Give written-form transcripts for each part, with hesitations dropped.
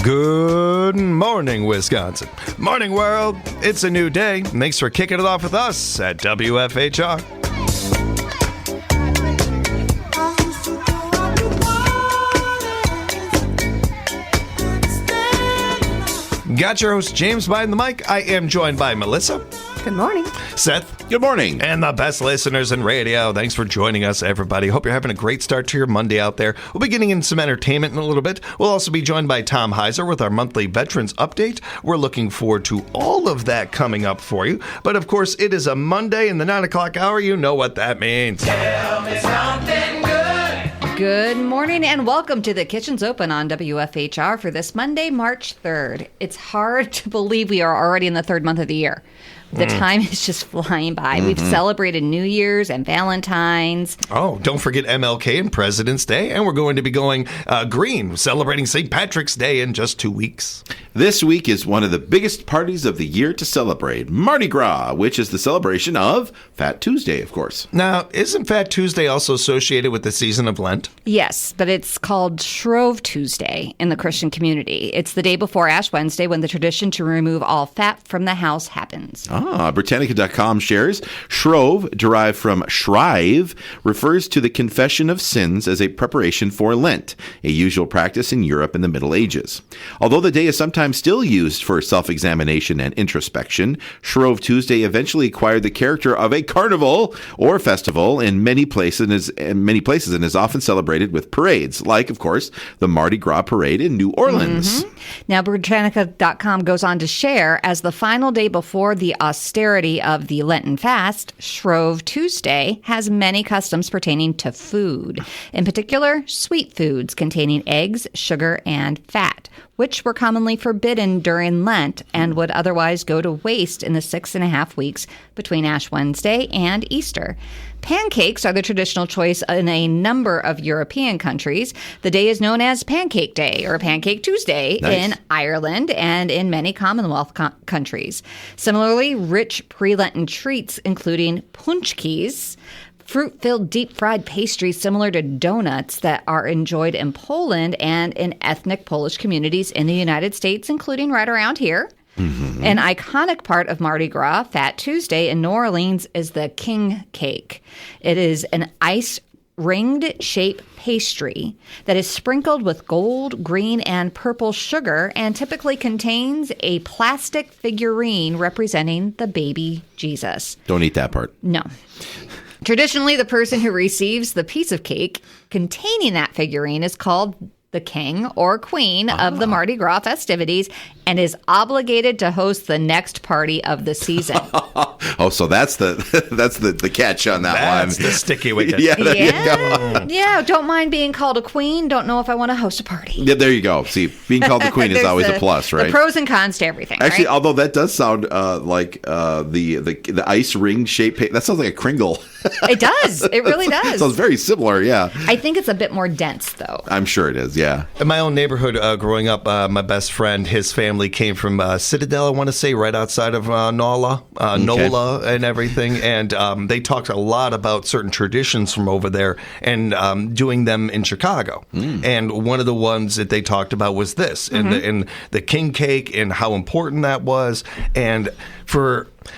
Good morning, Wisconsin. Morning, world. It's a new day. Thanks for kicking it off with us at WFHR. Got your host, James, behind the mic. I am joined by Melissa. Good morning. Seth. Good morning. And the best listeners in radio. Thanks for joining us, everybody. Hope you're having a great start to your Monday out there. We'll be getting in some entertainment in a little bit. We'll also be joined by Tom Heiser with our monthly Veterans Update. We're looking forward to all of that coming up for you. But, of course, it is a Monday in the 9 o'clock hour. You know what that means. Tell me something good. Good morning and welcome to the Kitchen's Open on WFHR for this Monday, March 3rd. It's hard to believe we are already in the third month of the year. The time is just flying by. We've celebrated New Year's and Valentine's. Oh, don't forget MLK and President's Day. And we're going to be going green, celebrating St. Patrick's Day in just 2 weeks. This week is one of the biggest parties of the year to celebrate, Mardi Gras, which is the celebration of Fat Tuesday, of course. Now, isn't Fat Tuesday also associated with the season of Lent? Yes, but it's called Shrove Tuesday in the Christian community. It's the day before Ash Wednesday when the tradition to remove all fat from the house happens. Britannica.com shares, Shrove, derived from shrive, refers to the confession of sins as a preparation for Lent, a usual practice in Europe in the Middle Ages. Although the day is sometimes still used for self-examination and introspection, Shrove Tuesday eventually acquired the character of a carnival or festival in many places and is often celebrated with parades, like, of course, the Mardi Gras parade in New Orleans. Now, Britannica.com goes on to share, as the final day before the austerity of the Lenten fast, Shrove Tuesday has many customs pertaining to food. In particular, sweet foods containing eggs, sugar, and fat, which were commonly forbidden during Lent and would otherwise go to waste in the 6.5 weeks between Ash Wednesday and Easter. Pancakes are the traditional choice in a number of European countries. The day is known as Pancake Day or Pancake Tuesday in Ireland and in many Commonwealth countries. Similarly, rich pre-Lenten treats, including punchkis, fruit-filled deep-fried pastries similar to donuts that are enjoyed in Poland and in ethnic Polish communities in the United States, including right around here. An iconic part of Mardi Gras, Fat Tuesday in New Orleans, is the king cake. It is an ice ringed shape pastry that is sprinkled with gold, green, and purple sugar and typically contains a plastic figurine representing the baby Jesus. Don't eat that part. No. Traditionally, the person who receives the piece of cake containing that figurine is called the king or queen of the Mardi Gras festivities and is obligated to host the next party of the season. So that's the catch on that one. That's the sticky wicket. Yeah, there you go. Yeah, don't mind being called a queen. Don't know if I want to host a party. Yeah, there you go. See, being called the queen is always a plus, right? The pros and cons to everything. Actually, right? although that does sound like the ice ring shape. That sounds like a Kringle. It does. It really does. Sounds very similar. Yeah. I think it's a bit more dense, though. I'm sure it is. Yeah. In my own neighborhood, growing up, my best friend, his family came from Citadel, I want to say, right outside of NOLA, NOLA and everything. And they talked a lot about certain traditions from over there and doing them in Chicago. And one of the ones that they talked about was this, and the king cake and how important that was. And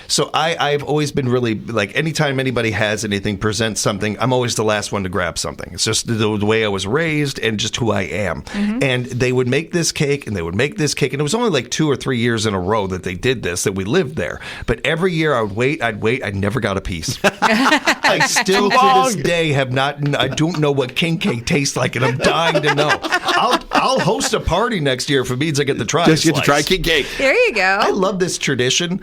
so I've always been really, like, anytime anybody has anything, presents something, I'm always the last one to grab something. It's just the way I was raised and just who I am. And they would make this cake, and they would make this cake, and it was only like 2 or 3 years in a row that they did this, that we lived there. But every year I'd wait, I never got a piece. I still to this day I don't know what king cake tastes like, and I'm dying to know. I'll host a party next year if it means I get to try Just get to try king cake. There you go. I love this tradition.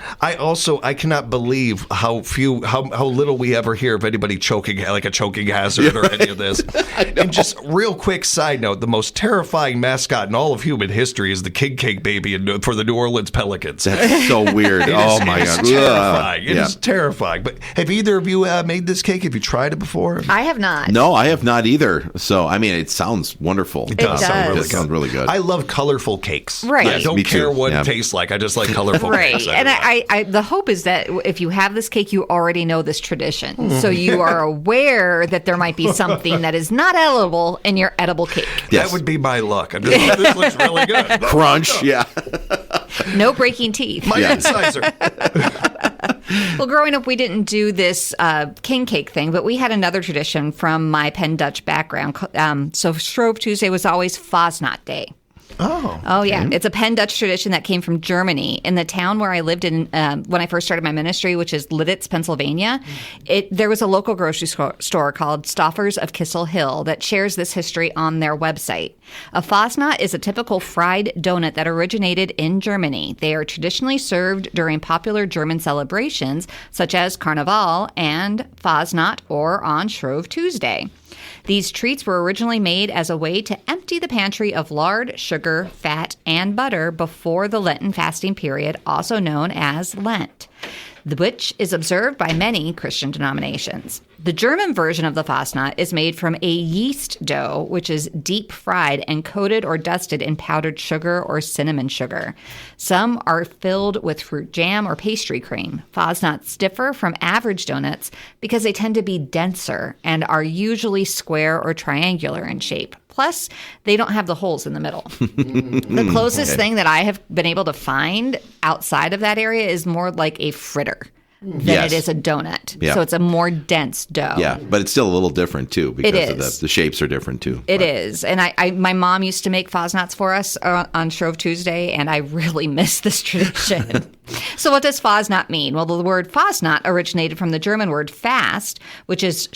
I cannot believe how little we ever hear of anybody choking, like a choking hazard or any of this. And just real quick side note, the most terrifying mascot in all of human history is the king cake baby for the New Orleans Pelicans. That's so weird. Oh my God. It's terrifying. It is terrifying. But have either of you made this cake? Have you tried it before? I have not. No, I have not either. So, I mean, it sounds wonderful. It does. It sounds really good. I love colorful cakes. Right. I don't me care too. what Yeah. it tastes like. I just like colorful Right. cakes. And I the hope hope is that if you have this cake, you already know this tradition. So you are aware that there might be something that is not edible in your edible cake. Yes. That would be my luck. I'm just, this looks really good. Crunch, yeah. No breaking teeth. My incisor. Well, growing up, we didn't do this king cake thing, but we had another tradition from my Penn Dutch background. So Shrove Tuesday was always Fasnacht Day. Oh, yeah. It's a Penn Dutch tradition that came from Germany. In the town where I lived in when I first started my ministry, which is Lidditz, Pennsylvania, there was a local grocery store called Stouffer's of Kissel Hill that shares this history on their website. A Fasnacht is a typical fried donut that originated in Germany. They are traditionally served during popular German celebrations such as Carnival and Fasnacht or on Shrove Tuesday. These treats were originally made as a way to empty the pantry of lard, sugar, fat, and butter before the Lenten fasting period, also known as Lent, which is observed by many Christian denominations. The German version of the Fastnacht is made from a yeast dough, which is deep fried and coated or dusted in powdered sugar or cinnamon sugar. Some are filled with fruit jam or pastry cream. Fastnachts differ from average donuts because they tend to be denser and are usually square or triangular in shape. Plus, they don't have the holes in the middle. The closest thing that I have been able to find outside of that area is more like a fritter than it is a donut. Yeah. So it's a more dense dough. Yeah, but it's still a little different, too, because It is. the shapes are different, too. It is. And my mom used to make Fasnachts for us on Shrove Tuesday, and I really miss this tradition. So what does Fasnacht mean? Well, the word Fasnacht originated from the German word fast, which is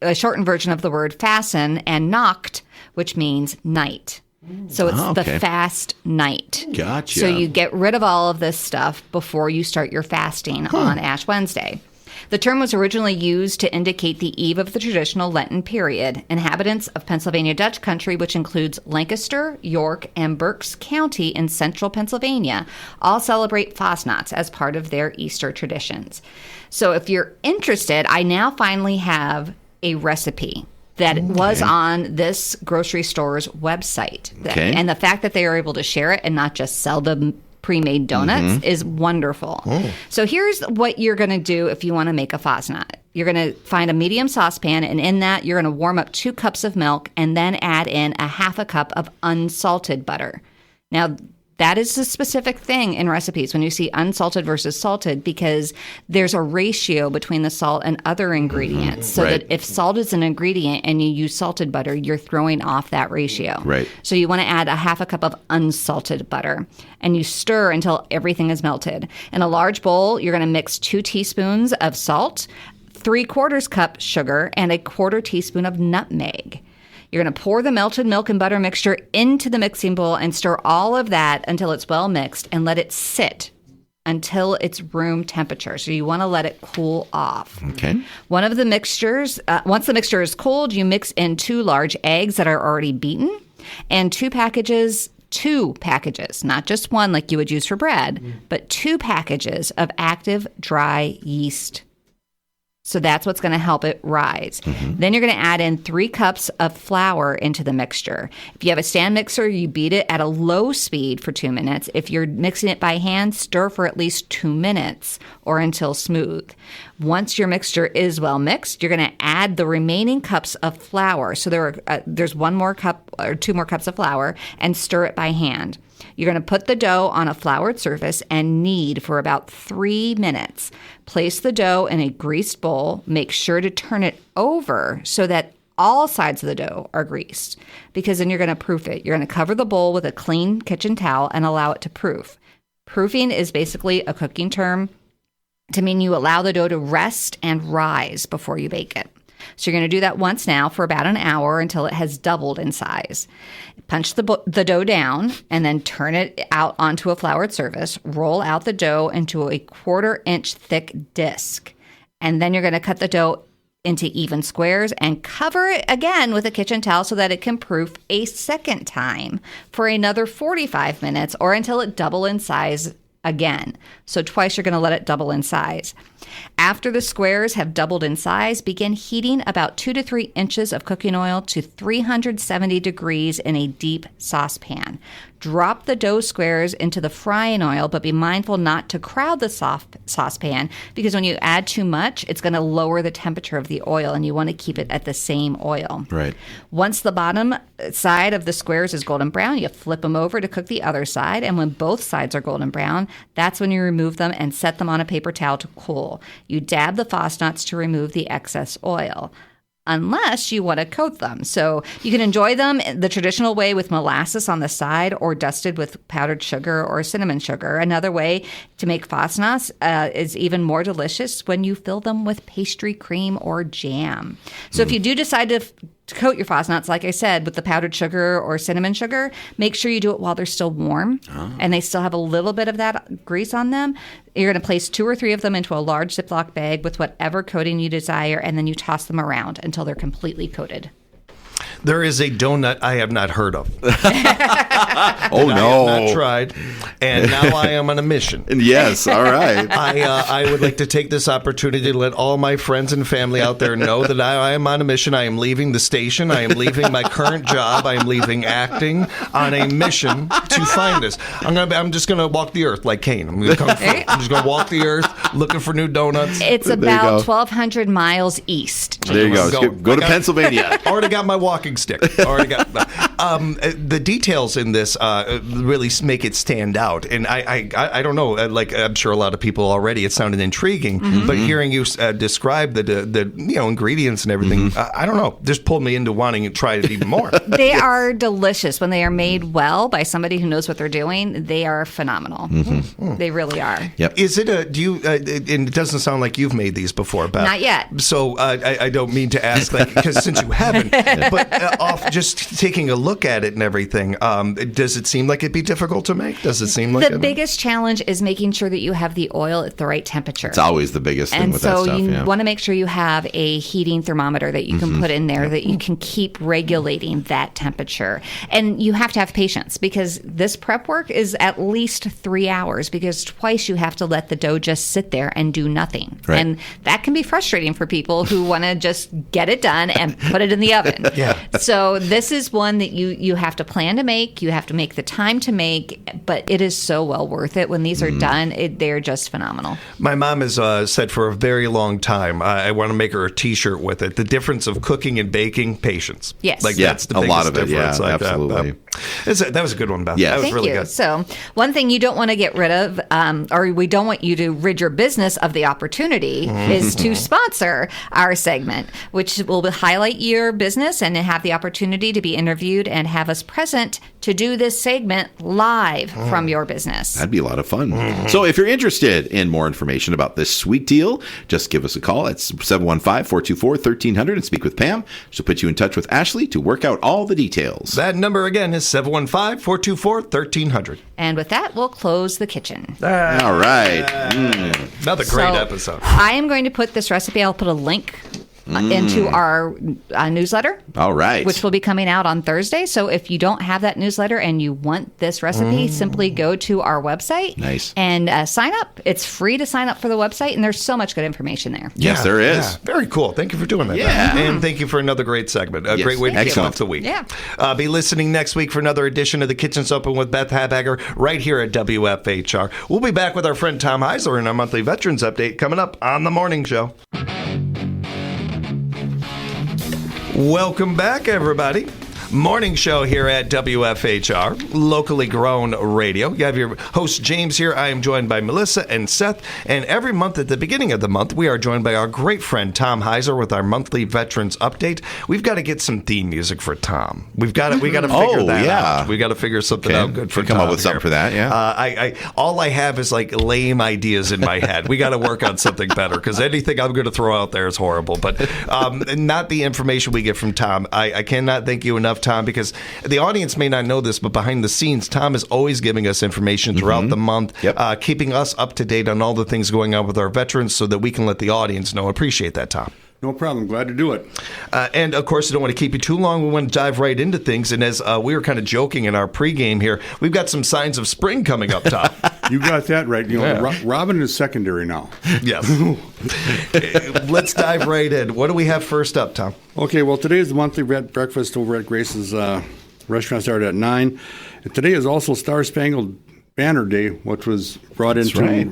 a shortened version of the word fasten, and Nacht, which means night. So it's the fast night. Gotcha. So you get rid of all of this stuff before you start your fasting on Ash Wednesday. The term was originally used to indicate the eve of the traditional Lenten period. Inhabitants of Pennsylvania Dutch country, which includes Lancaster, York, and Berks County in central Pennsylvania, all celebrate Fastnachts as part of their Easter traditions. So if you're interested, I now finally have a recipe that was on this grocery store's website. Okay. And the fact that they are able to share it and not just sell the pre-made donuts is wonderful. So here's what you're going to do if you want to make a Fasnacht. You're going to find a medium saucepan, and in that you're going to warm up 2 cups of milk and then add in a half a cup of unsalted butter. Now, that is a specific thing in recipes when you see unsalted versus salted, because there's a ratio between the salt and other ingredients. So that if salt is an ingredient and you use salted butter, you're throwing off that ratio. Right. So you want to add a half a cup of unsalted butter, and you stir until everything is melted. In a large bowl, you're going to mix 2 teaspoons of salt, 3/4 cup sugar, and a 1/4 teaspoon of nutmeg. You're going to pour the melted milk and butter mixture into the mixing bowl and stir all of that until it's well mixed, and let it sit until it's room temperature. So you want to let it cool off. Okay. Once the mixture is cold, you mix in 2 large eggs that are already beaten and 2 packages, not just one like you would use for bread, but 2 packages of active dry yeast. So that's what's going to help it rise. Then you're going to add in 3 cups of flour into the mixture. If you have a stand mixer, you beat it at a low speed for 2 minutes. If you're mixing it by hand, stir for at least 2 minutes or until smooth. Once your mixture is well mixed, you're going to add the remaining cups of flour. So there's 1 more cup or 2 more cups of flour, and stir it by hand. You're going to put the dough on a floured surface and knead for about 3 minutes. Place the dough in a greased bowl. Make sure to turn it over so that all sides of the dough are greased, because then you're going to proof it. You're going to cover the bowl with a clean kitchen towel and allow it to proof. Proofing is basically a cooking term to mean you allow the dough to rest and rise before you bake it. So you're going to do that once now for about an hour until it has doubled in size. Punch the dough down and then turn it out onto a floured surface. Roll out the dough into a 1/4 inch thick disc. And then you're going to cut the dough into even squares and cover it again with a kitchen towel so that it can proof a second time for another 45 minutes or until it doubles in size again. So twice you're going to let it double in size. After the squares have doubled in size, begin heating about 2 to 3 inches of cooking oil to 370 degrees in a deep saucepan. Drop the dough squares into the frying oil, but be mindful not to crowd the saucepan, because when you add too much, it's going to lower the temperature of the oil, and you want to keep it at the same oil. Right. Once the bottom side of the squares is golden brown, you flip them over to cook the other side, and when both sides are golden brown, that's when you remove them and set them on a paper towel to cool. You dab the fosnuts to remove the excess oil, unless you want to coat them. So you can enjoy them the traditional way with molasses on the side or dusted with powdered sugar or cinnamon sugar. Another way to make fosnuts is even more delicious when you fill them with pastry cream or jam. So if you do decide to coat your fosnuts, like I said, with the powdered sugar or cinnamon sugar, make sure you do it while they're still warm and they still have a little bit of that grease on them. You're going to place 2 or 3 of them into a large Ziploc bag with whatever coating you desire, and then you toss them around until they're completely coated. There is a donut I have not heard of. Oh, I no. have not tried, and now I am on a mission. Yes, all right. I would like to take this opportunity to let all my friends and family out there know that I am on a mission. I am leaving the station. I am leaving my current job. I am leaving acting on a mission to find this. I'm just going to walk the earth like Cain. I'm just going to walk the earth looking for new donuts. It's about 1,200 miles east. There you go. Go to Pennsylvania. Already got my walking stick. Already got the details in this really make it stand out, and I don't know. Like I'm sure a lot of people already, it sounded intriguing, but hearing you describe the ingredients and everything, I don't know, just pulled me into wanting to try it even more. They are delicious when they are made well by somebody who knows what they're doing. They are phenomenal. They really are. Yep. Is it and it doesn't sound like you've made these before, Beth. Not yet. So I don't mean to ask, because since you haven't, but off just taking a look at it and everything, does it seem like it'd be difficult to make? Does it seem like the biggest challenge is making sure that you have the oil at the right temperature? It's always the biggest thing with that stuff. And so you want to make sure you have a heating thermometer that you can put in there that you can keep regulating that temperature. And you have to have patience, because this prep work is at least 3 hours, because twice you have to let the dough just sit there and do nothing. Right. And that can be frustrating for people who want to just get it done and put it in the oven. Yeah. So this is one that you have to plan to make. You have to make the time to make, but it is so well worth it. When these are done, they're just phenomenal. My mom has said for a very long time, I want to make her a T-shirt with it. The difference of cooking and baking, patience. Yes. That's the biggest a lot of it. difference. Yeah, absolutely. That was a good one, Beth. Yes. That was Thank really you. good. So one thing you don't want to get rid of, or we don't want you to rid your business of the opportunity, is to sponsor our segment, which will highlight your business and have the opportunity to be interviewed and have us present to do this segment live from your business. That'd be a lot of fun. So if you're interested in more information about this sweet deal, just give us a call at 715-424-1300 and speak with Pam. She'll put you in touch with Ashley to work out all the details. That number again is 715-424-1300. And with that, we'll close the kitchen. All right. Another great So, episode. I am going to put this recipe, I'll put a link into our newsletter. All right. Which will be coming out on Thursday. So if you don't have that newsletter and you want this recipe, simply go to our website. Nice. And sign up. It's free to sign up for the website, and there's so much good information there. Yes, there is. Yeah. Very cool. Thank you for doing that. Yeah. Beth. And thank you for another great segment. A great way to kick Excellent. off the week. Yeah. Be listening next week for another edition of The Kitchen's Open with Beth Habhegger right here at WFHR. We'll be back with our friend Tom Heiser in our monthly Veterans Update coming up on The Morning Show. Welcome back, everybody. Morning show here at WFHR, locally grown radio. You have your host, James, here. I am joined by Melissa and Seth. And every month at the beginning of the month, we are joined by our great friend, Tom Heiser, with our monthly Veterans Update. We've got to get some theme music for Tom. We got to figure that out. We got to figure something out good for Tom. Come up with something for that, yeah. All I have is like lame ideas in my head. We got to work on something better, because anything I'm going to throw out there is horrible. But not the information we get from Tom. I cannot thank you enough, Tom, because the audience may not know this, but behind the scenes, Tom is always giving us information throughout the month, keeping us up to date on all the things going on with our veterans so that we can let the audience know. Appreciate that, Tom. No problem. Glad to do it. And, of course, I don't want to keep you too long. We want to dive right into things. And as we were kind of joking in our pregame here, we've got some signs of spring coming up, Tom. You got that right. You know, Yeah. Robin is secondary now. Yes. Let's dive right in. What do we have first up, Tom? Okay, well, today is the monthly vet breakfast over at Grace's restaurant. Started at 9. And today is also Star Spangled Banner Day, which was brought into right.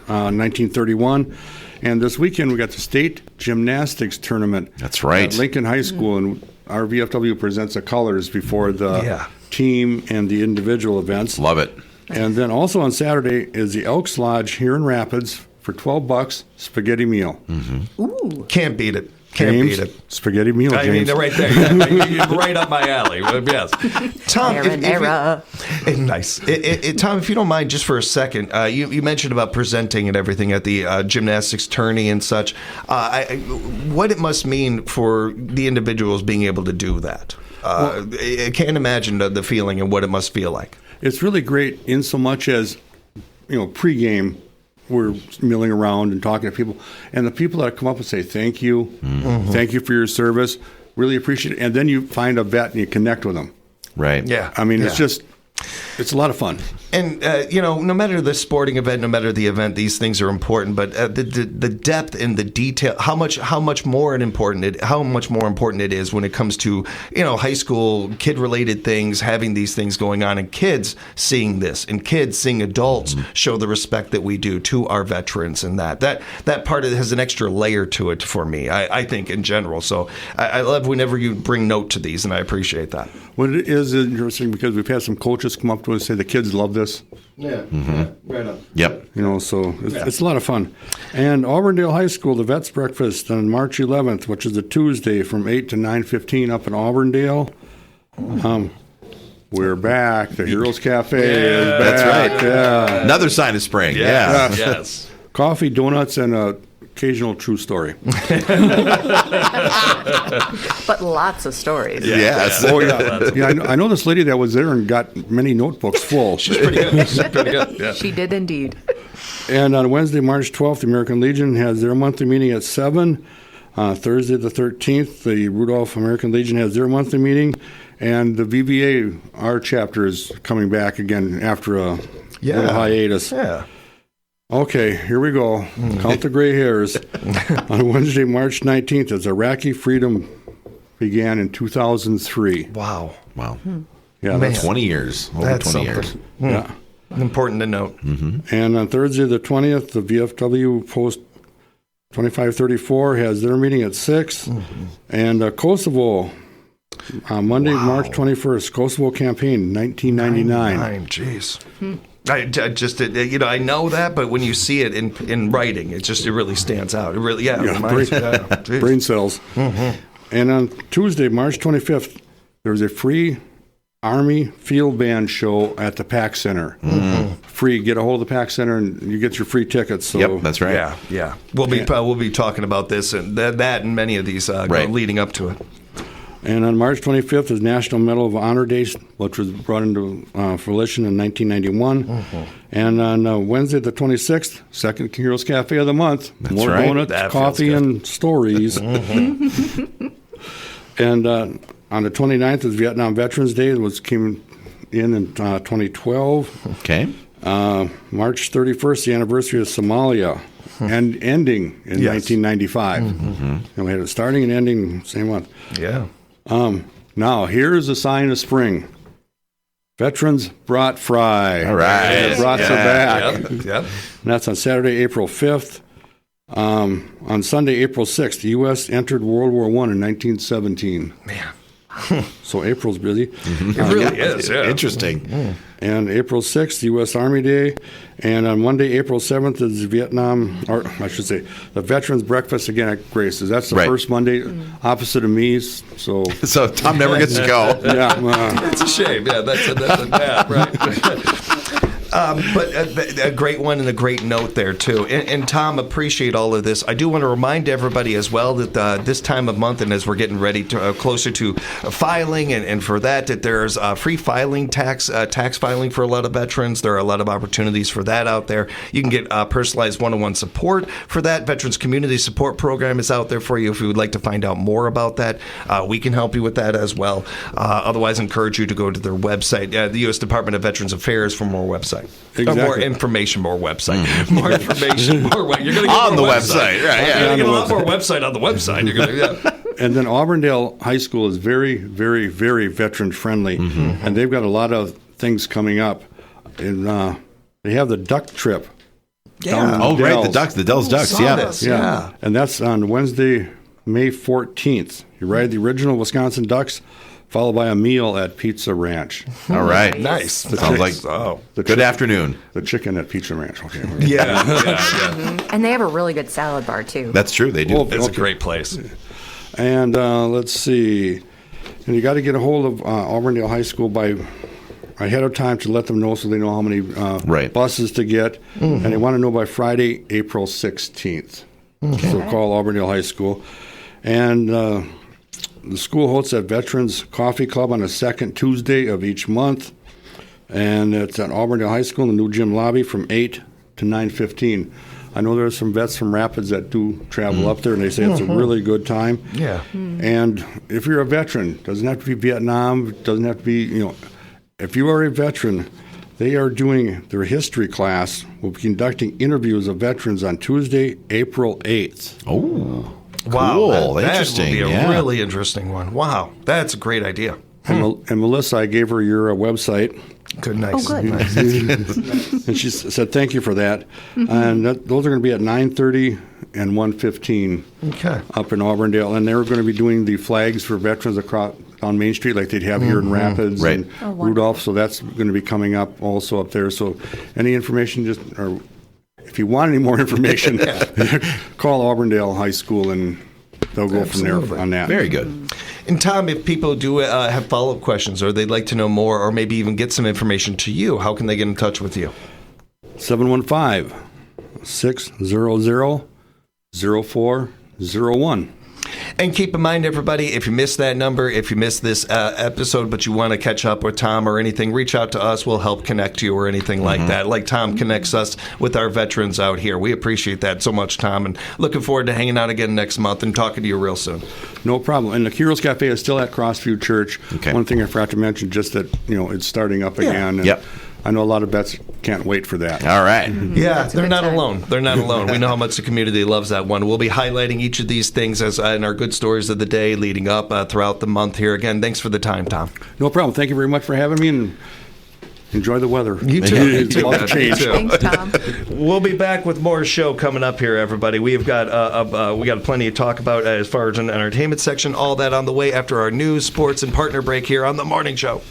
1931. And this weekend we got the state gymnastics tournament. That's right. At Lincoln High School, and our VFW presents the colors before the Yeah. team and the individual events. Love it. And then also on Saturday is the Elks Lodge here in Rapids for $12 spaghetti meal. Can't beat it. Can't James, beat it. spaghetti meal, I mean, James. they're right there. You're right up my alley. Yes. Tom, nice. Tom, if you don't mind, just for a second, you mentioned about presenting and everything at the gymnastics tourney and such. What it must mean for the individuals being able to do that. I can't imagine the feeling and what it must feel like. It's really great in so much as, you know, pregame, we're milling around and talking to people. And the people that come up and say, thank you, thank you for your service, really appreciate it. And then you find a vet and you connect with them. Right. Yeah. I mean, it's a lot of fun. And, no matter the sporting event, no matter the event, these things are important. But the depth and the detail, how much more important it is when it comes to, high school kid-related things, having these things going on, and kids seeing this, and kids seeing adults show the respect that we do to our veterans, and that part of it has an extra layer to it for me, I think, in general. So I love whenever you bring note to these, and I appreciate that. Well, it is interesting because we've had some coaches come up to us and say the kids love this. Yeah, right on. Yep. So it's a lot of fun. And Auburndale High School, the Vets Breakfast on March 11th, which is a Tuesday from 8 to 9:15 up in Auburndale. We're back. The Heroes Cafe is back. That's right. Yeah. Another sign of spring. Yeah. Yes. Coffee, donuts, and an occasional true story. But lots of stories. Yes. Oh, yeah. Yeah, I know this lady that was there and got many notebooks full. She's pretty good. She's pretty good. Yeah. She did indeed. And on Wednesday, March 12th, the American Legion has their monthly meeting at 7. Thursday, the 13th, the Rudolph American Legion has their monthly meeting. And the VBA, our chapter, is coming back again after a little hiatus. Yeah. Okay, here we go. Count the gray hairs. On Wednesday, March 19th, as Iraqi freedom began in 2003. Wow. Wow. Yeah, Man. 20 years. Over That's 20 something. years. yeah. Important to note. And on Thursday, the 20th, the VFW Post 2534 has their meeting at 6. And Kosovo, Monday, March 21st, Kosovo campaign, 1999. Jeez. I just, I know that, but when you see it in writing, it really stands out. It really, it reminds me. Brain cells. And on Tuesday, March 25th, there was a free Army field band show at the PAC Center. Free. Get a hold of the PAC Center and you get your free tickets. So. Yep, that's right. Yeah. We'll be talking about this and that and many of these leading up to it. And on March 25th is National Medal of Honor Day, which was brought into fruition in 1991. And on Wednesday, the 26th, second Heroes Cafe of the month. That's More right. donuts, That coffee, feels good. and stories. And on the 29th is Vietnam Veterans Day, which came in 2012. Okay. March 31st, the anniversary of Somalia, and ending in 1995. And we had it starting and ending same month. Yeah. Now, here's a sign of spring. Veterans Brat Fry. All right. The brats are back. Yep. And that's on Saturday, April 5th. On Sunday, April 6th, the U.S. entered World War I in 1917. Man. So April's busy. It really is. Yeah. Interesting. And April 6th, U.S. Army Day. And on Monday, April 7th, is the Veterans Breakfast again at Grace's. That's the first Monday, opposite of me. So Tom never gets to go. yeah, It's a shame. Yeah, that's a bad, right? But a great one and a great note there, too. And Tom, appreciate all of this. I do want to remind everybody as well that this time of month and as we're getting ready to closer to filing and for that there's free filing, tax filing for a lot of veterans. There are a lot of opportunities for that out there. You can get personalized one-on-one support for that. Veterans Community Support Program is out there for you if you would like to find out more about that. We can help you with that as well. Otherwise, encourage you to go to their website, the U.S. Department of Veterans Affairs, for more website. website. Exactly. Or more information, more website. More information, more You're going to get On more the website, right, yeah. You're going to get a On lot the more website on the website. You're going to, And then Auburndale High School is very, very, very veteran friendly, and they've got a lot of things coming up. And they have the duck trip. down in Oh, right, the Dells. Ducks, the Dells Ducks, saw yeah. this. Yeah. And that's on Wednesday, May 14th. You ride the original Wisconsin Ducks, followed by a meal at Pizza Ranch. All right. nice. Sounds like good afternoon. The chicken at Pizza Ranch. Okay. Yeah. And they have a really good salad bar, too. That's true, they do. Well, It's a great place. And let's see. And you got to get a hold of Auburndale High School by ahead of time to let them know so they know how many buses to get. And they want to know by Friday, April 16th. So call Auburndale High School. And the school hosts a Veterans Coffee Club on the second Tuesday of each month. And it's at Auburndale High School in the new gym lobby from 8 to 9:15. I know there's some vets from Rapids that do travel up there, and they say it's a really good time. Yeah. And if you're a veteran, doesn't have to be Vietnam, doesn't have to be, if you are a veteran, they are doing their history class. We'll be conducting interviews of veterans on Tuesday, April 8th. Oh, Wow. cool. That Interesting. will be a yeah. really interesting one. Wow. That's a great idea. And Melissa, I gave her your website. Good, nice. Oh, good. Nice. And she said, thank you for that. And those are going to be at 9:30 and 1:15 Okay. up in Auburndale. And they're going to be doing the flags for veterans across on Main Street like they'd have here in Rapids Right. and Rudolph. So that's going to be coming up also up there. So any information, or if you want any more information, call Auburndale High School and they'll go from Absolutely. there on that. Very good. And Tom, if people do have follow-up questions or they'd like to know more or maybe even get some information to you, how can they get in touch with you? 715-600-0401. And keep in mind, everybody, if you missed that number, if you missed this episode, but you want to catch up with Tom or anything, reach out to us. We'll help connect you or anything like that. Like Tom connects us with our veterans out here. We appreciate that so much, Tom, and looking forward to hanging out again next month and talking to you real soon. No problem. And the Heroes Cafe is still at Crossview Church. Okay. One thing I forgot to mention, just that, it's starting up again. And Yep. I know a lot of vets can't wait for that. All right. Yeah, That's a they're good not time. alone. They're not alone. We know how much the community loves that one. We'll be highlighting each of these things as in our good stories of the day leading up throughout the month here. Again, thanks for the time, Tom. No problem. Thank you very much for having me, and enjoy the weather. You too. It's about to change. Thanks, Tom. We'll be back with more show coming up here, everybody. We've got we got plenty to talk about as far as an entertainment section. All that on the way after our news, sports, and partner break here on the Morning Show.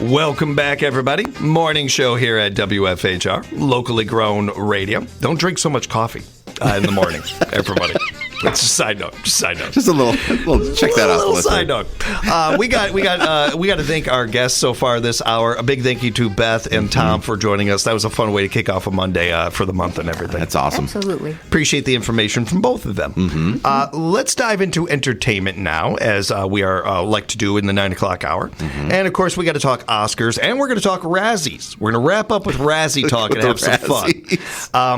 Welcome back, everybody. Morning show here at WFHR, locally grown radio. Don't drink so much coffee in the morning, everybody. That's a side note. Just a side note. Just a little check that A out. little Melissa. side note. We got to thank our guests so far this hour. A big thank you to Beth and Tom for joining us. That was a fun way to kick off a Monday for the month and everything. That's awesome. Absolutely. Appreciate the information from both of them. Let's dive into entertainment now, as we are like to do in the 9 o'clock hour. And of course, we got to talk Oscars, and we're going to talk Razzies. We're going to wrap up with Razzie talk and have some fun.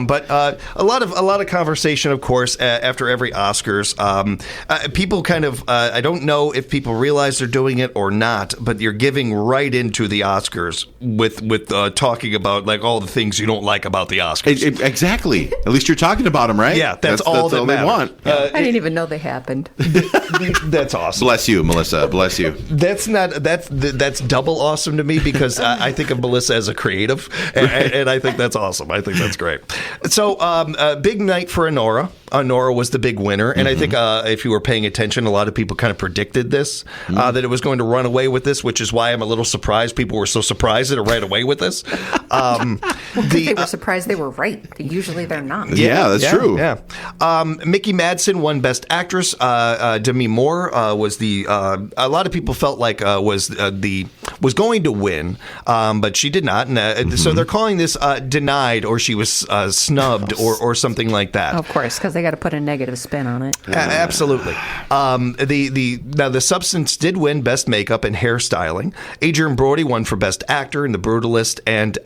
But a lot of conversation, of course, after every Oscars. People kind of, I don't know if people realize they're doing it or not, but you're giving right into the Oscars with talking about like all the things you don't like about the Oscars. Exactly. At least you're talking about them, right? Yeah, that's all that they matters. want. I didn't even know they happened. That's awesome. Bless you, Melissa. Bless you. That's double awesome to me because I think of Melissa as a creative, and I think that's awesome. I think that's great. So, big night for Honora. Honora was the big winner, and I think if you were paying attention, a lot of people kind of predicted this, that it was going to run away with this, which is why I'm a little surprised people were so surprised that it ran away with this. They were surprised they were right. Usually they're not. Yeah, that's true. Yeah. Mickey Madsen won Best Actress. Demi Moore was a lot of people felt like was going to win, but she did not. And, so they're calling this denied, or she was snubbed, or something like that. Of course, because they got to put a negative spin on it. Absolutely. The Substance did win Best Makeup and Hairstyling. Adrian Brody won for Best Actor in The Brutalist, and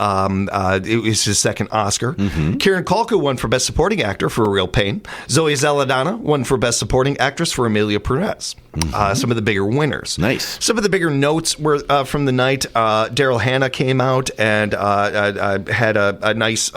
was his second Oscar. Kieran Culkin won for Best Supporting Actor for Real Pain. Zoe Saldana won for Best Supporting Actress for Amelia Perez. Some of the bigger winners. Nice. Some of the bigger notes were from the night. Daryl Hannah came out and had a nice.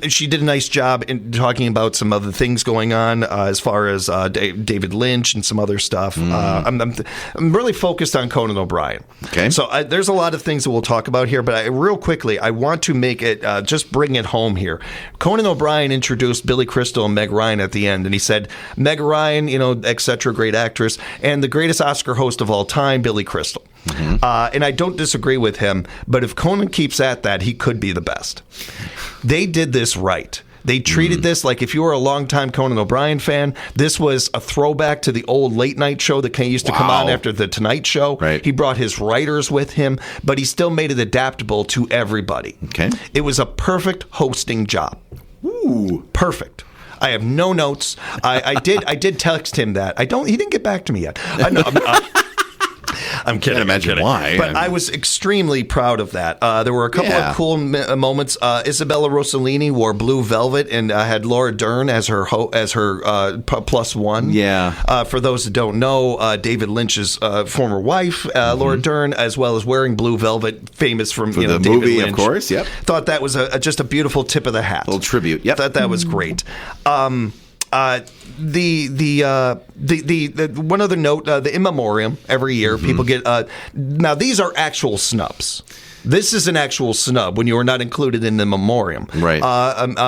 She did a nice job in talking about some other things going on as far as David Lynch and some other stuff. I'm really focused on Conan O'Brien. Okay. So there's a lot of things that we'll talk about here, but real quickly, I want to make it just bring it home here. Conan O'Brien introduced Billy Crystal and Meg Ryan at the end, and he said, Meg Ryan, etc., great actress, and the greatest Oscar host of all time, Billy Crystal. And I don't disagree with him, but if Conan keeps at that, he could be the best. They did this right. They treated this like, if you were a longtime Conan O'Brien fan, this was a throwback to the old late night show that used to come on after The Tonight Show. Right. He brought his writers with him, but he still made it adaptable to everybody. Okay. It was a perfect hosting job. Ooh. Perfect. I have no notes. I did text him that. He didn't get back to me yet. I'm kidding. Can't imagine why. But I was extremely proud of that. There were a couple of cool moments. Isabella Rossellini wore blue velvet and had Laura Dern as her plus one. Yeah. For those that don't know, David Lynch's former wife, Laura Dern, as well as wearing blue velvet, famous from the David movie, Lynch. of course. Yep. Thought that was just a beautiful tip of the hat. Little tribute. Yep. Thought that was great. The one other note, the in memoriam every year people get. Now these are actual snubs. This is an actual snub when you are not included in the memoriam. Right.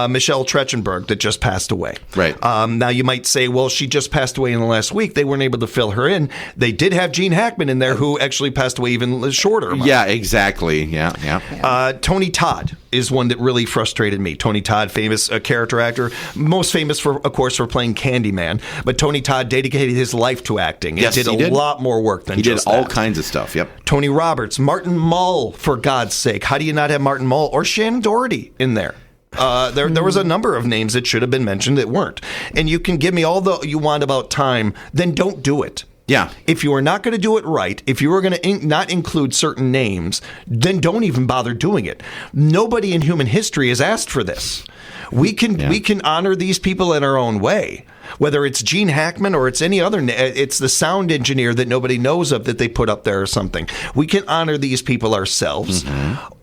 Michelle Trachtenberg that just passed away. Right. Now you might say, well, she just passed away in the last week. They weren't able to fill her in. They did have Gene Hackman in there, who actually passed away even shorter. Yeah, exactly. Yeah. Tony Todd is one that really frustrated me. Tony Todd, famous character actor, most famous for playing Candyman. But Tony Todd dedicated his life to acting. Yes, he did a lot more work than just that. He did all that. kinds of stuff. Yep. Tony Roberts, Martin Mull, for God's sake. How do you not have Martin Mull or Shannon Doherty in there? There was a number of names that should have been mentioned that weren't. And you can give me all you want about time, then don't do it. Yeah. If you are not going to do it right, if you are going to not include certain names, then don't even bother doing it. Nobody in human history has asked for this. We can honor these people in our own way. Whether it's Gene Hackman or it's any other, it's the sound engineer that nobody knows of that they put up there or something. We can honor these people ourselves,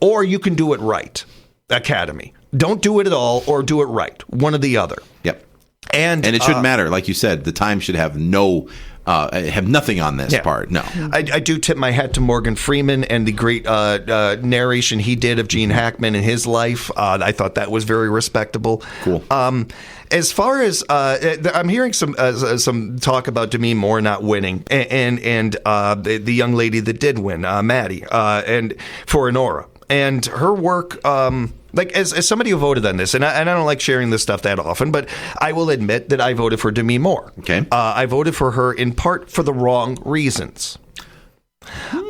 or you can do it right. Academy. Don't do it at all or do it right. One or the other. Yep. And it shouldn't matter. Like you said, the time should have nothing on this part. No. I do tip my hat to Morgan Freeman and the great narration he did of Gene Hackman and his life. I thought that was very respectable. Cool. As far as I'm hearing some talk about Demi Moore not winning, and the young lady that did win, Maddie, and for Enora, and her work. Like as somebody who voted on this, and I don't like sharing this stuff that often, but I will admit that I voted for Demi Moore. Okay, I voted for her in part for the wrong reasons.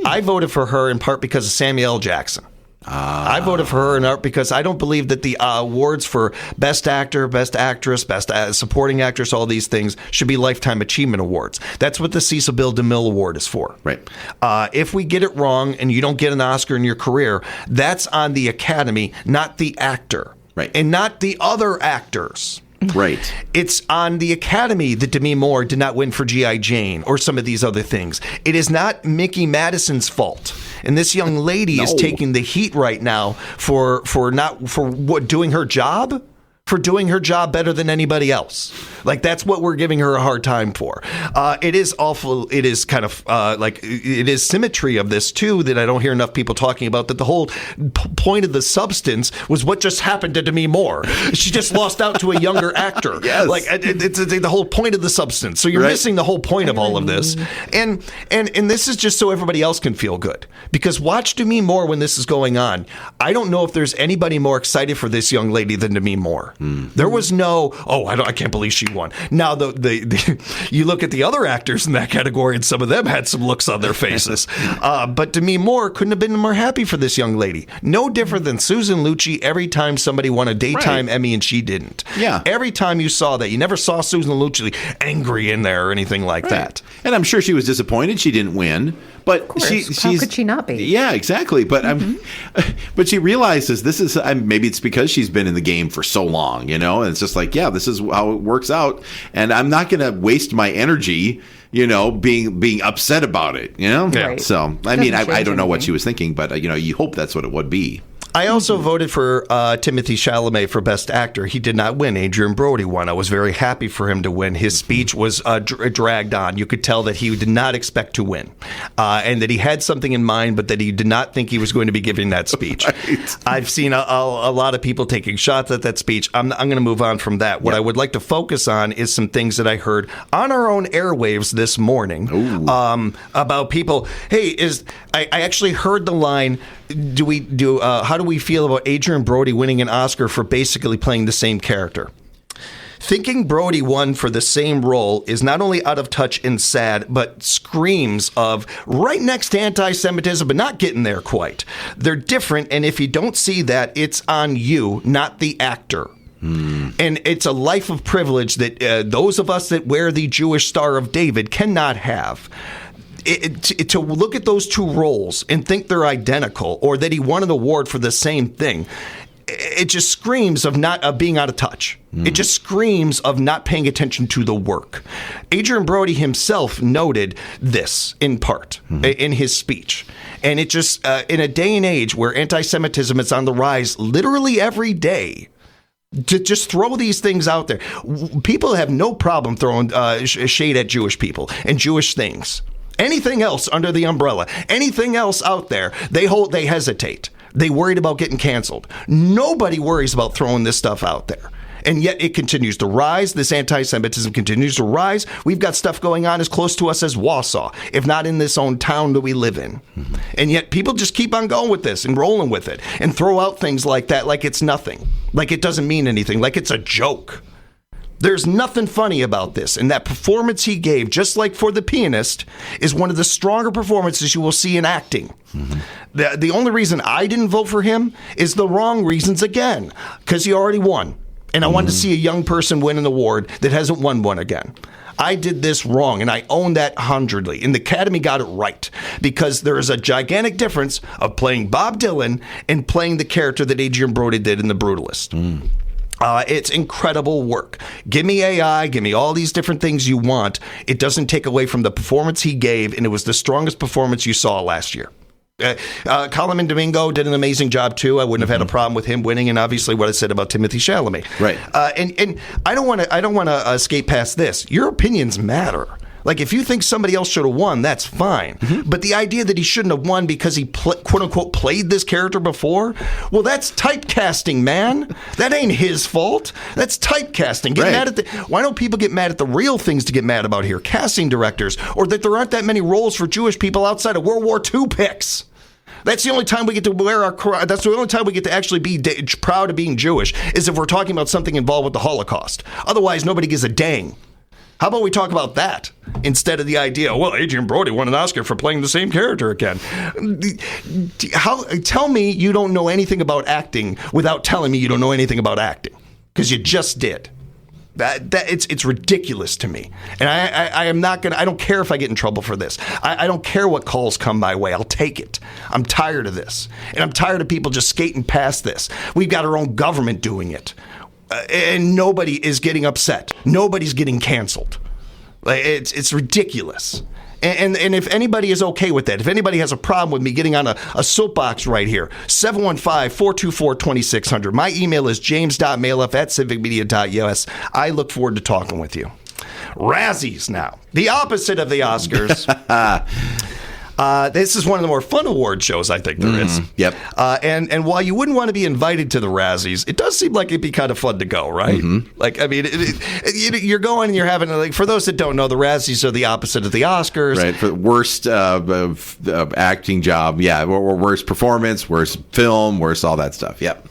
I voted for her in part because of Samuel L. Jackson. I voted for her in part because I don't believe that the awards for Best Actor, Best Actress, Best Supporting Actress, all these things should be Lifetime Achievement Awards. That's what the Cecil B. DeMille Award is for. Right. If we get it wrong and you don't get an Oscar in your career, that's on the Academy, not the actor. Right. And not the other actors. Right. It's on the Academy that Demi Moore did not win for G.I. Jane or some of these other things. It is not Mickey Madison's fault. And this young lady is taking the heat right now for doing her job. For doing her job better than anybody else. Like, that's what we're giving her a hard time for. It is awful. It is kind of it is symmetry of this, too, that I don't hear enough people talking about, that the whole point of the substance was what just happened to Demi Moore. She just lost out to a younger actor. Yes. Like, it's the whole point of the substance. So you're missing the whole point of all of this. And this is just so everybody else can feel good. Because watch Demi Moore when this is going on. I don't know if there's anybody more excited for this young lady than Demi Moore. There was no, I can't believe she won. Now, you look at the other actors in that category, and some of them had some looks on their faces. But Demi Moore couldn't have been more happy for this young lady. No different than Susan Lucci every time somebody won a daytime Emmy and she didn't. Yeah. Every time you saw that, you never saw Susan Lucci angry in there or anything like that. And I'm sure she was disappointed she didn't win. But course. How could she not be? Yeah, exactly. But but she realizes this is maybe it's because she's been in the game for so long, and it's just like, this is how it works out, and I'm not going to waste my energy, being upset about it, Right. So I mean, I don't know what she was thinking, but you hope that's what it would be. I also voted for Timothée Chalamet for Best Actor. He did not win. Adrian Brody won. I was very happy for him to win. His speech was dragged on. You could tell that he did not expect to win, and that he had something in mind, but that he did not think he was going to be giving that speech. Right. I've seen a lot of people taking shots at that speech. I'm going to move on from that. What I would like to focus on is some things that I heard on our own airwaves this morning about people. Hey, I actually heard the line, how do we feel about Adrian Brody winning an Oscar for basically playing the same character? Thinking Brody won for the same role is not only out of touch and sad, but screams of right next to anti-Semitism, but not getting there quite. They're different, and if you don't see that, it's on you, not the actor. And it's a life of privilege that those of us that wear the Jewish Star of David cannot have. To look at those two roles and think they're identical, or that he won an award for the same thing, it just screams of being out of touch. It just screams of not paying attention to the work. Adrian Brody himself noted this in part in his speech. And it just, in a day and age where anti-Semitism is on the rise literally every day, to just throw these things out there. People have no problem throwing shade at Jewish people and Jewish things. Anything else under the umbrella, anything else out there, they hesitate. They worried about getting canceled. Nobody worries about throwing this stuff out there. And yet it continues to rise. This anti-Semitism continues to rise. We've got stuff going on as close to us as Wausau, if not in this own town that we live in. And yet people just keep on going with this and rolling with it and throw out things like that like it's nothing, like it doesn't mean anything, like it's a joke. There's nothing funny about this. And that performance he gave, just like for The Pianist, is one of the stronger performances you will see in acting. The only reason I didn't vote for him is the wrong reasons again, because he already won. And I wanted to see a young person win an award that hasn't won one again. I did this wrong, and I own that 100%. And the Academy got it right, because there is a gigantic difference of playing Bob Dylan and playing the character that Adrian Brody did in The Brutalist. It's incredible work. Give me AI, give me all these different things you want. It doesn't take away from the performance he gave, and it was the strongest performance you saw last year. Colin Domingo did an amazing job too. I wouldn't have had a problem with him winning, and obviously what I said about Timothée Chalamet. Right. And I don't want to escape past this. Your opinions matter. Like, if you think somebody else should have won, that's fine. But the idea that he shouldn't have won because he, quote unquote, played this character before, well, that's typecasting, man. That ain't his fault. That's typecasting. Why don't people get mad at the real things to get mad about here? Casting directors, or that there aren't that many roles for Jewish people outside of World War II picks. That's the only time we get to wear our. That's the only time we get to actually be proud of being Jewish, is if we're talking about something involved with the Holocaust. Otherwise, nobody gives a dang. How about we talk about that instead of the idea, well, Adrian Brody won an Oscar for playing the same character again? Tell me you don't know anything about acting without telling me you don't know anything about acting, because you just did. It's ridiculous to me, and I am not gonna. I don't care if I get in trouble for this. I don't care what calls come my way. I'll take it. I'm tired of this, and I'm tired of people just skating past this. We've got our own government doing it. And nobody is getting upset. Nobody's getting canceled. It's ridiculous. And if anybody is okay with that, if anybody has a problem with me getting on a soapbox right here, 715-424-2600. My email is james.maloff@civicmedia.us. I look forward to talking with you. Razzies now. The opposite of the Oscars. This is one of the more fun award shows I think there is. Yep. And while you wouldn't want to be invited to the Razzies, it does seem like it'd be kind of fun to go, right? Like, I mean, you're going and you're having, like, for those that don't know, the Razzies are the opposite of the Oscars. Right. For worst acting job, or worst performance, worst film, worst all that stuff. Yep.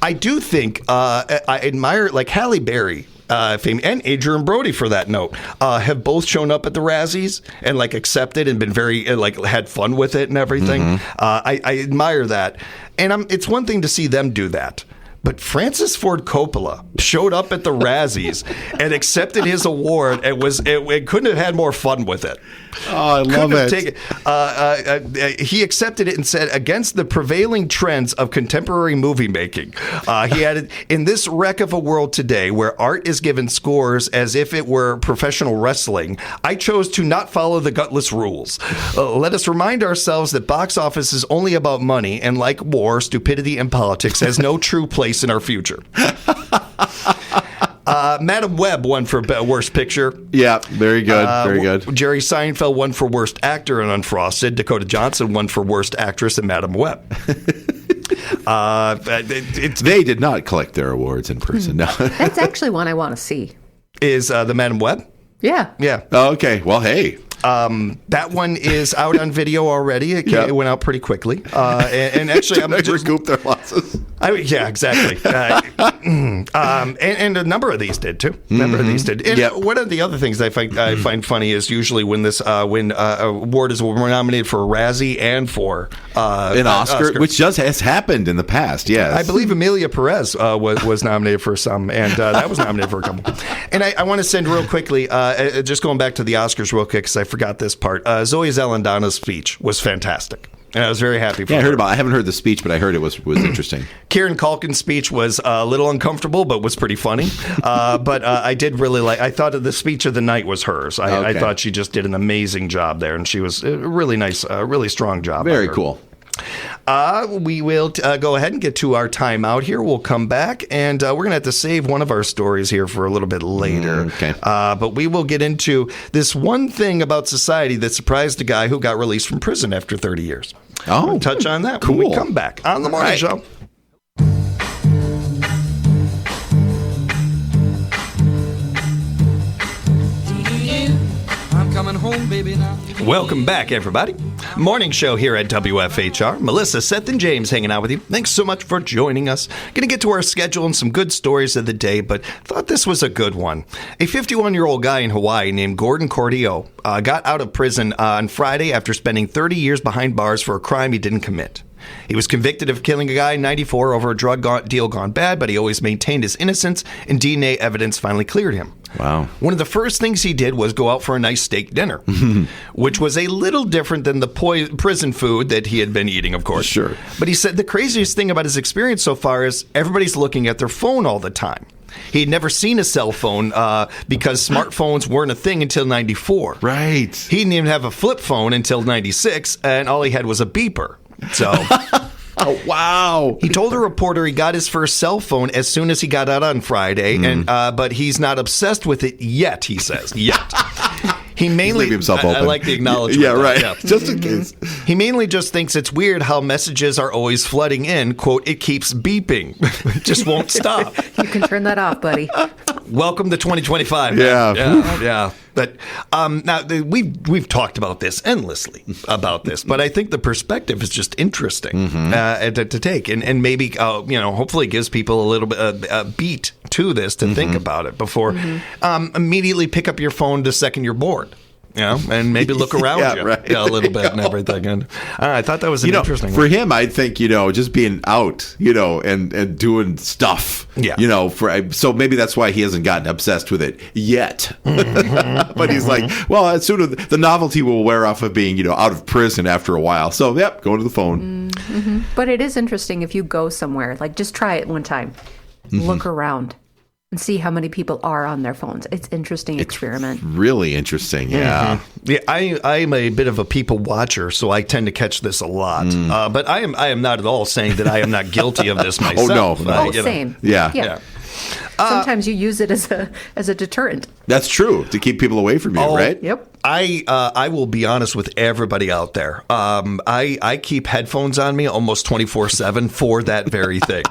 I do think I admire, like, Halle Berry. And Adrian Brody, for that note, have both shown up at the Razzies and, like, accepted and been very, had fun with it and everything. I admire that. And it's one thing to see them do that. But Francis Ford Coppola showed up at the Razzies and accepted his award and couldn't have had more fun with it. Oh, I love it. He accepted it and said, against the prevailing trends of contemporary movie making, he added, in this wreck of a world today where art is given scores as if it were professional wrestling, I chose to not follow the gutless rules. Let us remind ourselves that box office is only about money, and like war, stupidity, and politics has no true place in our future. Madam Web won for Worst Picture. Yeah, very good. Very good. Jerry Seinfeld won for Worst Actor in Unfrosted. Dakota Johnson won for Worst Actress in Madam Web. They did not collect their awards in person. No. That's actually one I want to see. Is the Madam Web? Yeah. Yeah. Oh, okay. Well, hey. That one is out on video already. It went out pretty quickly. And actually, I'm just recoup their losses. Yeah, exactly. And a number of these did too. And one of the other things I find funny is usually when this award is nominated for a Razzie and for an Oscar, which has happened in the past. Yes, I believe Amelia Perez was nominated for some, and that was nominated for a couple. And I want to send real quickly, just going back to the Oscars real quick because I forgot this part. Zoe Zelandana's speech was fantastic. And I was very happy for her. I haven't heard the speech, but I heard it was interesting. Kieran Culkin's speech was a little uncomfortable, but was pretty funny. But I did really I thought the speech of the night was hers. I thought she just did an amazing job there, and she was a really nice, really strong job. Very cool. We will go ahead and get to our timeout here. We'll come back, and we're going to have to save one of our stories here for a little bit later. Okay. But we will get into this one thing about society that surprised a guy who got released from prison after 30 years. Oh, we'll touch on that cool. when we come back on The Morning Show. Coming home, baby, now. Welcome back, everybody. Morning show here at WFHR. Melissa, Seth, and James hanging out with you. Thanks so much for joining us. Going to get to our schedule and some good stories of the day, but thought this was a good one. A 51-year-old guy in Hawaii named Gordon Cordio got out of prison on Friday after spending 30 years behind bars for a crime he didn't commit. He was convicted of killing a guy in 94 over a drug deal gone bad, but he always maintained his innocence, and DNA evidence finally cleared him. Wow. One of the first things he did was go out for a nice steak dinner, which was a little different than the prison food that he had been eating, of course. Sure. But he said the craziest thing about his experience so far is everybody's looking at their phone all the time. He'd never seen a cell phone because smartphones weren't a thing until 94. Right. He didn't even have a flip phone until 96, and all he had was a beeper. So... Oh, wow. He told a reporter he got his first cell phone as soon as he got out on Friday, and but he's not obsessed with it yet, he says. Yet. He mainly, himself open. I like the acknowledgement. Yeah, right. Yeah. Just in case. He mainly just thinks it's weird how messages are always flooding in. Quote, it keeps beeping. It just won't stop. You can turn that off, buddy. Welcome to 2025. Yeah. But now we've talked about this endlessly but I think the perspective is just interesting to take, and maybe hopefully gives people a little bit a beat to this to think about it before immediately pick up your phone the second you're bored. And maybe look around a little bit and everything. And I thought that was an interesting for one. him, I think, just being out, and doing stuff, so maybe that's why he hasn't gotten obsessed with it yet. But he's like, well, as soon as the novelty will wear off of being, out of prison after a while. So, go to the phone. But it is interesting if you go somewhere, like just try it one time, look around. And see how many people are on their phones. It's interesting experiment. Really interesting, yeah. Yeah, I'm a bit of a people watcher, so I tend to catch this a lot. But I am not at all saying that I am not guilty of this myself. No. Same. Yeah. Sometimes you use it as a deterrent. That's true, to keep people away from you, right? Yep. I will be honest with everybody out there. I keep headphones on me almost 24/7 for that very thing.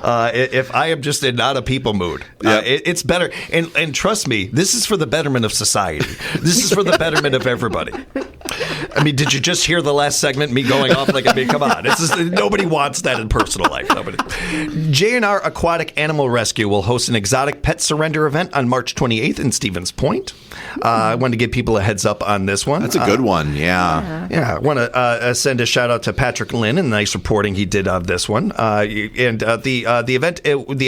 If I am just not a people mood, it's better. And trust me, this is for the betterment of society. This is for the betterment of everybody. I mean, did you just hear the last segment, me going off like, come on. Nobody wants that in personal life. Nobody. J&R Aquatic Animal Rescue will host an exotic pet surrender event on March 28th in Stevens Point. I wanted to give people a heads up on this one. That's a good one, yeah. I want to send a shout out to Patrick Lynn and the nice reporting he did of this one. The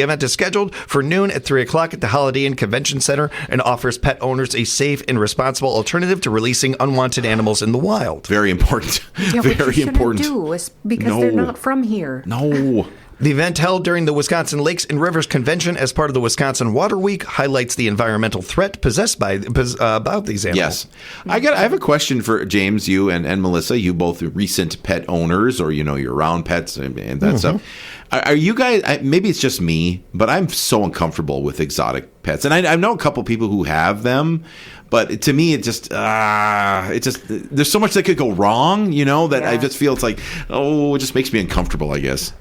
event is scheduled for noon at 3 o'clock at the Holiday Inn Convention Center and offers pet owners a safe and responsible alternative to releasing unwanted animals in the wild. Very important. Yeah, Very important. Do is because they're not from here. No. The event held during the Wisconsin Lakes and Rivers Convention as part of the Wisconsin Water Week highlights the environmental threat possessed by about these animals. Yes. I have a question for James, you and Melissa, you both recent pet owners, or you're around pets and that stuff. Are you guys, maybe it's just me, but I'm so uncomfortable with exotic pets. And I know a couple people who have them, but to me, it just there's so much that could go wrong, that I just feel it's like, it just makes me uncomfortable, I guess.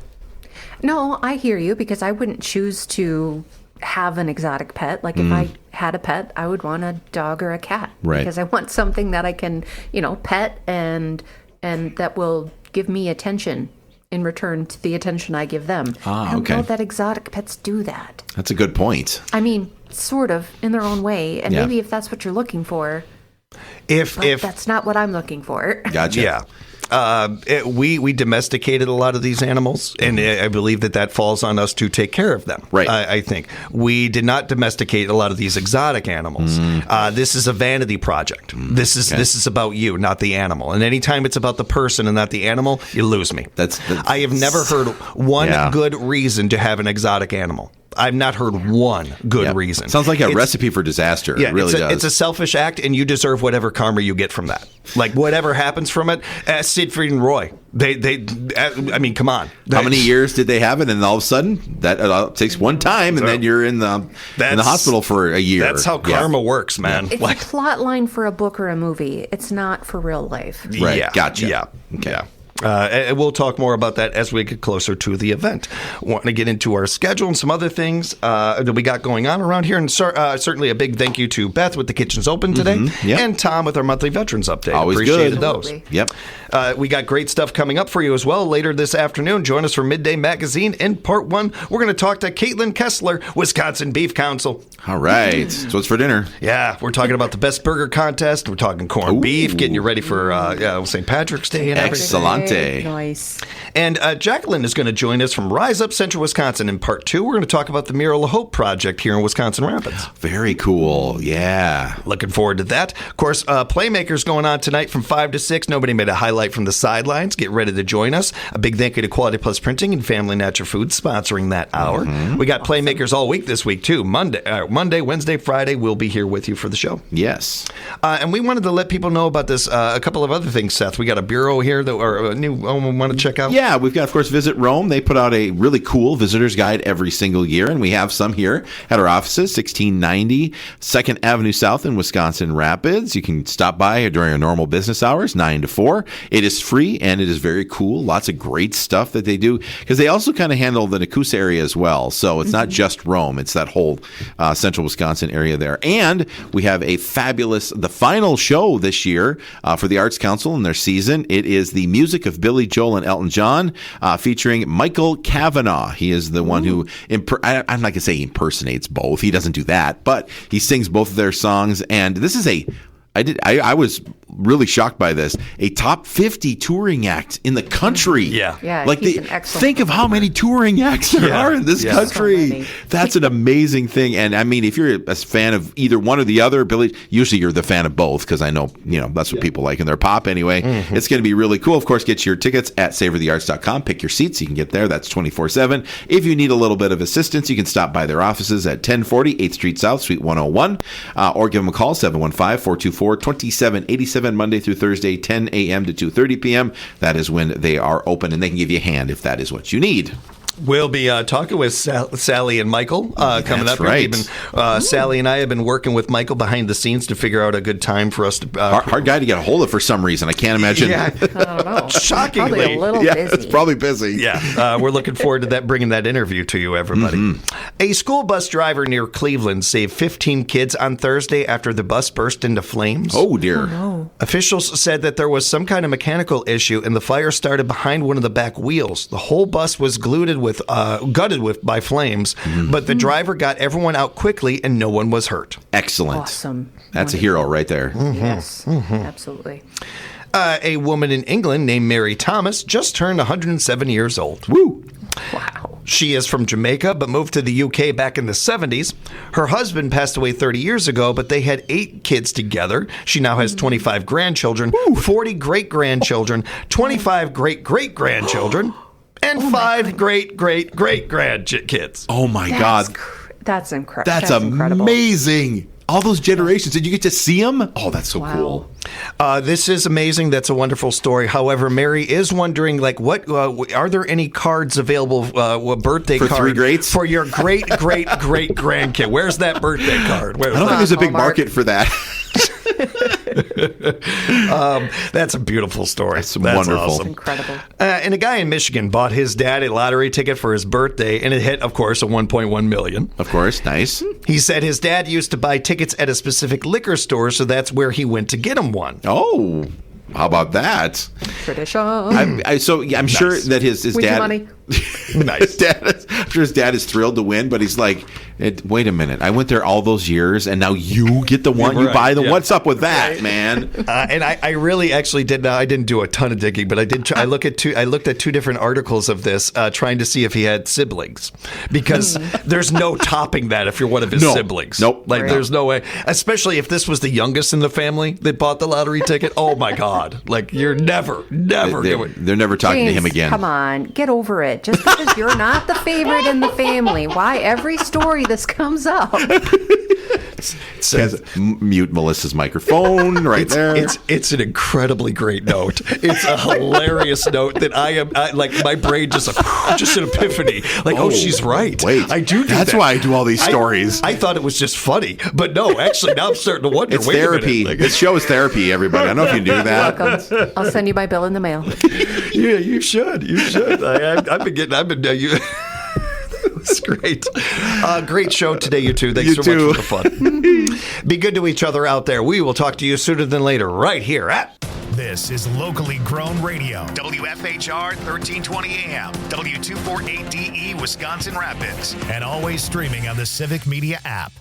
No, I hear you, because I wouldn't choose to have an exotic pet. Like if I had a pet, I would want a dog or a cat. Right. Because I want something that I can, pet and that will give me attention in return to the attention I give them. I don't know that exotic pets do that. That's a good point. I mean, sort of in their own way, and maybe if that's what you're looking for. If that's not what I'm looking for. Gotcha. Yeah. We domesticated a lot of these animals, and I believe that falls on us to take care of them. Right. I think we did not domesticate a lot of these exotic animals. This is a vanity project. This is about you, not the animal. And anytime it's about the person and not the animal, you lose me. I have never heard one good reason to have an exotic animal. I've not heard one good reason. Sounds like a recipe for disaster. Yeah, it really does. It's a selfish act, and you deserve whatever karma you get from that. Like, whatever happens from it. Siegfried and Roy, I mean, come on. How many years did they have it? And all of a sudden, that takes one time, and then you're in the hospital for a year. That's how karma works, man. It's a plot line for a book or a movie. It's not for real life. Right, gotcha. Yeah. Okay. Yeah. And we'll talk more about that as we get closer to the event. Want to get into our schedule and some other things that we got going on around here. And certainly a big thank you to Beth with the Kitchens Open today, and Tom with our monthly Veterans Update. Always Appreciated good. those. Absolutely. Yep. We got great stuff coming up for you as well later this afternoon. Join us for Midday Magazine in Part 1. We're going to talk to Caitlin Kessler, Wisconsin Beef Council. All right. So what's for dinner? Yeah, we're talking about the best burger contest. We're talking corned beef, getting you ready for St. Patrick's Day and everything. Excellente. Nice. And Jacqueline is going to join us from Rise Up Central Wisconsin in Part 2. We're going to talk about the Mural of Hope project here in Wisconsin Rapids. Very cool. Yeah. Looking forward to that. Of course, Playmakers going on tonight from 5 to 6. Nobody made a highlight from the sidelines. Get ready to join us. A big thank you to Quality Plus Printing and Family Natural Foods sponsoring that hour. We got Playmakers all week this week, too. Monday, Wednesday, Friday, we'll be here with you for the show. Yes. And we wanted to let people know about this, a couple of other things, Seth. We got a bureau here or a new one we want to check out. Yeah, we've got, of course, Visit Rome. They put out a really cool visitor's guide every single year, and we have some here at our offices, 1690 2nd Avenue South in Wisconsin Rapids. You can stop by during our normal business hours, 9 to 4. It is free, and it is very cool. Lots of great stuff that they do, because they also kind of handle the Nakusa area as well. So it's not just Rome. It's that whole central Wisconsin area there. And we have the final show this year for the Arts Council in their season. It is the music of Billy Joel and Elton John, featuring Michael Cavanaugh. He is the one who, I'm not going to say he impersonates both. He doesn't do that, but he sings both of their songs. And this is I was really shocked by this. A top 50 touring act in the country. Yeah, like he's an excellent think of how many touring acts there are in this country. So many. That's an amazing thing. And I mean, if you're a fan of either one or the other, Billy, usually you're the fan of both, because I know, that's what people like in their pop anyway. It's going to be really cool. Of course, get your tickets at savorthearts.com. Pick your seats. You can get there. That's 24/7. If you need a little bit of assistance, you can stop by their offices at 1040 8th Street South, Suite 101, or give them a call, 715-424-2787, Monday through Thursday, 10 a.m. to 2:30 p.m. That is when they are open, and they can give you a hand if that is what you need. We'll be talking with Sally and Michael coming up. Right. Sally and I have been working with Michael behind the scenes to figure out a good time for us to. Hard guy to get a hold of for some reason. I can't imagine. Yeah, I don't know. Shockingly, Probably a little busy. It's probably busy. Yeah, we're looking forward to bringing that interview to you, everybody. A school bus driver near Cleveland saved 15 kids on Thursday after the bus burst into flames. Oh dear. Oh, no. Officials said that there was some kind of mechanical issue and the fire started behind one of the back wheels. The whole bus was gutted with by flames, but the driver got everyone out quickly and no one was hurt. Excellent. Awesome. That's a hero right there. Yes, absolutely. A woman in England named Mary Thomas just turned 107 years old. Woo! Wow. She is from Jamaica, but moved to the UK back in the 70s. Her husband passed away 30 years ago, but they had 8 kids together. She now has 25 grandchildren, 40 great-grandchildren, 25 great-great-grandchildren, and 5 great-great-great-grandkids. Oh, my God. That's incredible. That's incredible. amazing. All those generations. Did you get to see them? Oh, that's so cool. This is amazing. That's a wonderful story. However, Mary is wondering, like, what are there any cards available, birthday For card 3 greats? for your great-great-great-grandkid? Where's that birthday card? I don't think there's a big Hallmark. market for that. That's a beautiful story. That's wonderful. Awesome. Incredible. And a guy in Michigan bought his dad a lottery ticket for his birthday, and it hit, of course, a $1.1 million. Of course. Nice. He said his dad used to buy tickets at a specific liquor store, so that's where he went to get him one. Oh, how about that? Tradition. I'm sure that his With dad. your money. Nice. I'm sure his dad is thrilled to win, but he's like, wait a minute. I went there all those years, and now you get the one. You Right, buy the yeah. What's up with that, man? And I really actually did. I didn't do a ton of digging, but I did. I looked at 2 different articles of this, trying to see if he had siblings, because there's no topping that if you're one of his No. siblings. Nope. Like Right. there's no way. Especially if this was the youngest in the family that bought the lottery ticket. Oh my God! Like you're never going. They're never talking to him James, again. Come on, get over it. Just because you're not the favorite in the family, why every story this comes up? Says, mute Melissa's microphone right there. It's an incredibly great note. It's a hilarious note that like my brain just an epiphany. Like, oh, she's right. Wait, I do that's that. why I do all these stories. I thought it was just funny, but no, actually, now I'm starting to wonder. It's wait therapy. A minute. This show is therapy, everybody. I don't know if you knew that. Welcome. I'll send you my bill in the mail. Yeah, you should. You should. I've been. It's great. Great show today, you two. Thanks You so too. much for the fun. Be good to each other out there. We will talk to you sooner than later, right here at. This is locally grown radio. WFHR 1320 AM, W248DE, Wisconsin Rapids, and always streaming on the Civic Media app.